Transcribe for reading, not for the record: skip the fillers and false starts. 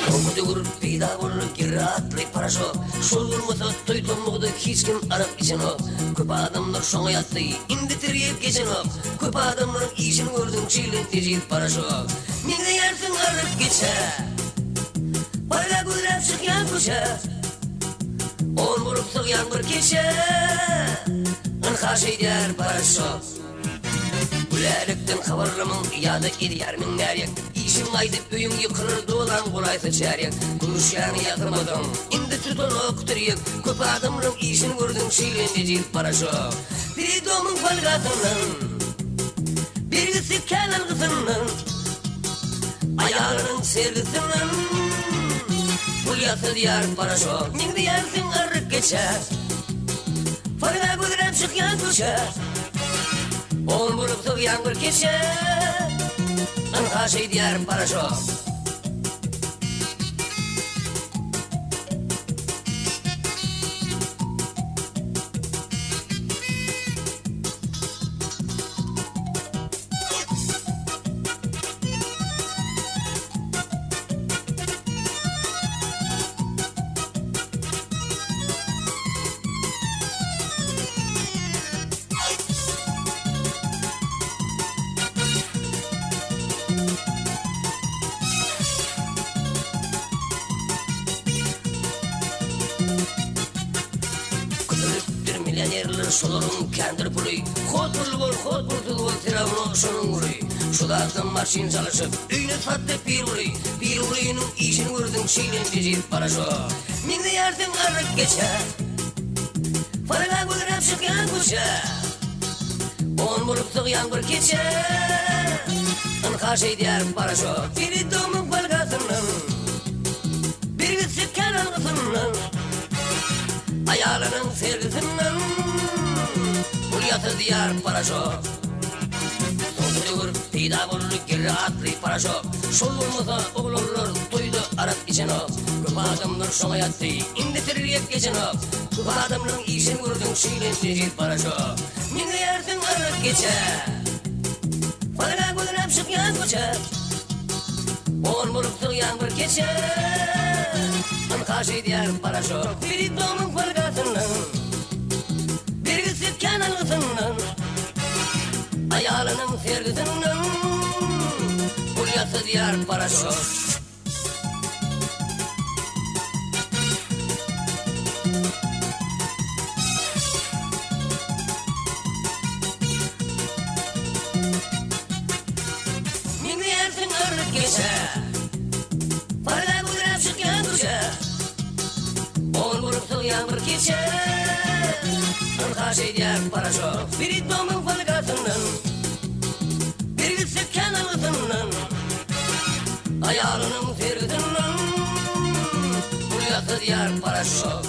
Okudur peyda olur giratlı paraşo. Şol olmasa toy tomluğda hiç kim arak içen o. Köp adamlar şoňa yatdy, indi tiriyip geçen o. Köp adamların işini gördüm çiğlen tecil paraşo. Mende yarsın arıp geçe. Parla güdrap çıkyan kuşa. On vurup sıkyan bir keçe. Anhaş eydiyar paraşo. Ularlıktan havarlamın iyada ediyar min garyak. İşim aydıp öyün yıkılır dolan kolaysa çaryak. Kuruşyanı yakırmadım, indi tutan okturyak. Köp adamların işini gördüm çiğlendi cil paraşo. Biri domun falgatından, birisi kenan kızından, ayağının sergisinden. Ulyası diyar paraşo, min diyarsın arık geçe. Falga güdrap çıkyan kuşa. On vurup sıkyan bir keçe. Anhaş eydiyar paraşo. Milyonerler şoların kendir pulu. Hot burdu bol tiravno şonun guri. Şulardan maşin çalışıp öyne sattı bir guri. Bir gurinin işini gördüm çiğlen tecil paraşo. Minde yarsın arık geçe. Farga güdrap çıkyan kuşa. On vurup sıkyan bir keçe. Anhaş eydiyar paraşo. Biri domun falgasından, birisi kenan kızından, ayağının sergisinden. Ulyası diyar paraşo. Okudur peyda olur giratlı paraşo. Şol olmasa oğullar toydu arak içen o. Köp adamlar şoňa yatdy, indi tiriyip geçen o. Köp adamların işini gördüm çiğlen tecil paraşo. Minde yarsın arık geçe. Falga güdrap çıkyan kuşa. On vurup sıkyan bir keçe. Anhaş eydiyar paraşo. Biri domun falgasından, birisi kenan kızından, ayağının sergisinden. Ulyası diyar paraşo. Minde yarsın arık geçe. Farga güdrap çıkyan kuşa. On vurup sıkyan bir keçe. Anhaş eydiyar paraşo. Biri domun falgasından, birisi kenan kızından, ayağının sergisinden. Ulyası diyar paraşo.